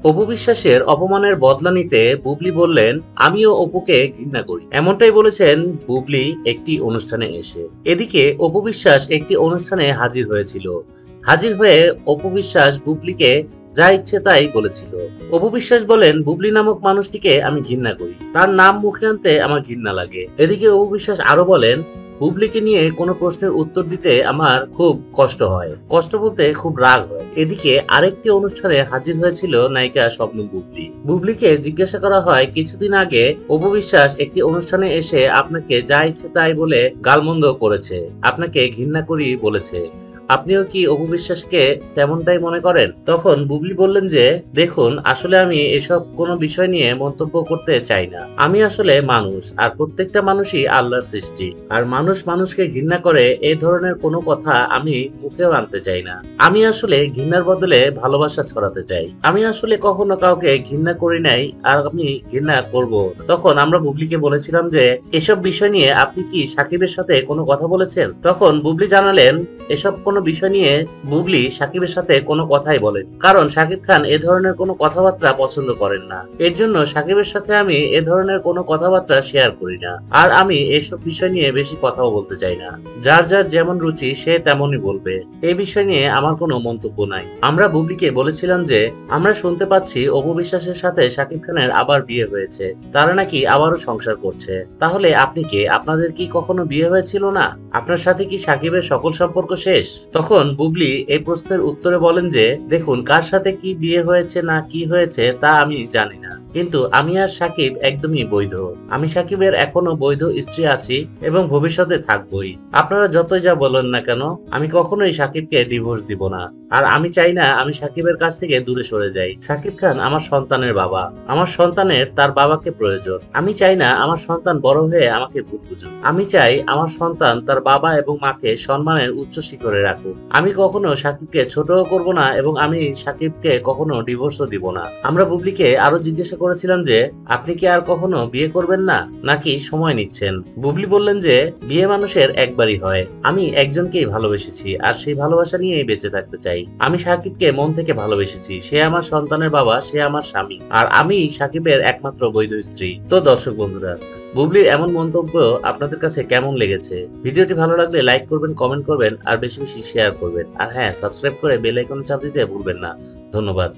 অপু বিশ্বাসের অপমানের বদলা নিতে বুবলি বললেন, আমিও অপুকে ঘৃণা করি। এমনটাই বলেছেন বুবলি একটি অনুষ্ঠানে এসে। এদিকে অপু বিশ্বাস একটি অনুষ্ঠানে হাজির হয়েছিল। হাজির হয়ে অপু বিশ্বাস বুবলিকে যা ইচ্ছে তাই বলেছিল। অপু বিশ্বাস বলেন, বুবলি নামক মানুষটিকে আমি ঘৃণা করি, তার নাম মুখে আনতে আমার ঘৃণা লাগে। এদিকে অপু বিশ্বাস আরো বলেন, বুবলিকে নিয়ে কোনো প্রশ্নের উত্তর দিতে আমার খুব কষ্ট হয়, কষ্ট বলতে খুব রাগ হয়। এদিকে আরেকটি অনুষ্ঠানে হাজির হয়েছিল নায়িকা স্বপ্ন বুবলি। বুবলিকে জিজ্ঞাসা করা হয়, কিছুদিন আগে অপু বিশ্বাস একটি অনুষ্ঠানে এসে আপনাকে যা ইচ্ছে তাই বলে গালমন্দ করেছে, আপনাকে ঘৃণা করি বলেছে, আপনিও কি অপু বিশ্বাসকে তেমনটাই মনে করেন? তখন বুবলি বললেন যে, দেখুন, আসলে আমি এসব কোনো বিষয় নিয়ে মন্তব্য করতে চাই না। আমি আসলে মানুষ, আর প্রত্যেকটা মানুষই আল্লাহর সৃষ্টি, আর মানুষ মানুষকে ঘৃণা করে এই ধরনের কোনো কথা আমি মুখেও আনতে চাই না। আমি আসলে ঘৃণার বদলে ভালোবাসা ছড়াতে চাই। আমি আসলে কখনো কাউকে ঘৃণা করি নাই, আর আমি ঘৃণা করব। তখন আমরা বুবলিকে বলেছিলাম যে, এসব বিষয় নিয়ে আপনি কি সাকিবের সাথে কোনো কথা বলেছেন? তখন বুবলি জানালেন, এসব কোনো বিষয় নিয়ে বুবলি সাকিবের সাথে কোনো কথাই বলেন, কারণ সাকিব খান এ ধরনের কোনো কথাবার্তা পছন্দ করেন না। এর জন্য সাকিবের সাথে আমি এ ধরনের কোনো কথাবার্তা শেয়ার করি না, আর আমি এসব বিষয় নিয়ে বেশি কথাও বলতে চাই না। যার যার যেমন রুচি সে তেমনই বলবে, এই বিষয় নিয়ে আমার কোনো মন্তব্য নাই। আমরা বুবলিকে বলেছিলাম যে, আমরা শুনতে পাচ্ছি অপু বিশ্বাসের সাথে সাকিব খানের আবার বিয়ে হয়েছে, তারা নাকি আবারও সংসার করছে। তাহলে আপনি কে? আপনাদের কি কখনো বিয়ে হয়েছিল না? আপনার সাথে কি সাকিবের সকল সম্পর্ক শেষ? তখন বুবলি এই প্রশ্নের উত্তরে বলেন যে, দেখুন, কার সাথে কি বিয়ে হয়েছে না কি হয়েছে তা আমি জানি না, কিন্তু আমি আর সাকিব একদমই বৈধ। আমি সাকিবের এখনো বৈধ স্ত্রী আছি এবং ভবিষ্যতে থাকবই। আপনারা যতই যা বলেন না কেন, আমি কখনোই সাকিবকে ডিভোর্স দিব না, আর আমি চাই না আমি সাকিবের কাছ থেকে দূরে সরে যাই। সাকিব খান আমার সন্তানের বাবা, আমার সন্তানের তার বাবাকে প্রয়োজন। আমি চাই না আমার সন্তান বড় হয়ে আমাকে ভুল বুঝুক। আমি চাই আমার সন্তান তার বাবা এবং মাকে সম্মানের উচ্চ শিখরে রাখুক। আমি কখনো সাকিবকে ছোটও করব না এবং আমি সাকিবকে কখনো ডিভোর্সও দিব না। আমরা বুবলিকে আরো জিজ্ঞাসা করেছিলাম যে, আপনি কি আর কখনো বিয়ে করবেন না, নাকি সময় নিচ্ছেন? বুবলি বললেন যে, বিয়ে মানুষের একবারই হয়। আমি একজনকেই ভালোবেসেছি, আর সেই ভালোবাসা নিয়েই বেঁচে থাকতে চাই। আমি সাকিবকে মন থেকে ভালোবেসেছি। সে আমার সন্তানের বাবা, সে আমার স্বামী, আর আমি সাকিবের একমাত্র বৈধ স্ত্রী। তো দর্শক বন্ধুরা, বুবলির এমন মন্তব্য আপনাদের কাছে কেমন লেগেছে? ভিডিওটি ভালো লাগলে লাইক করবেন, কমেন্ট করবেন, আর বেশি বেশি শেয়ার করবেন। আর হ্যাঁ, সাবস্ক্রাইব করে বেল আইকনে চাপ দিতে ভুলবেন না। ধন্যবাদ।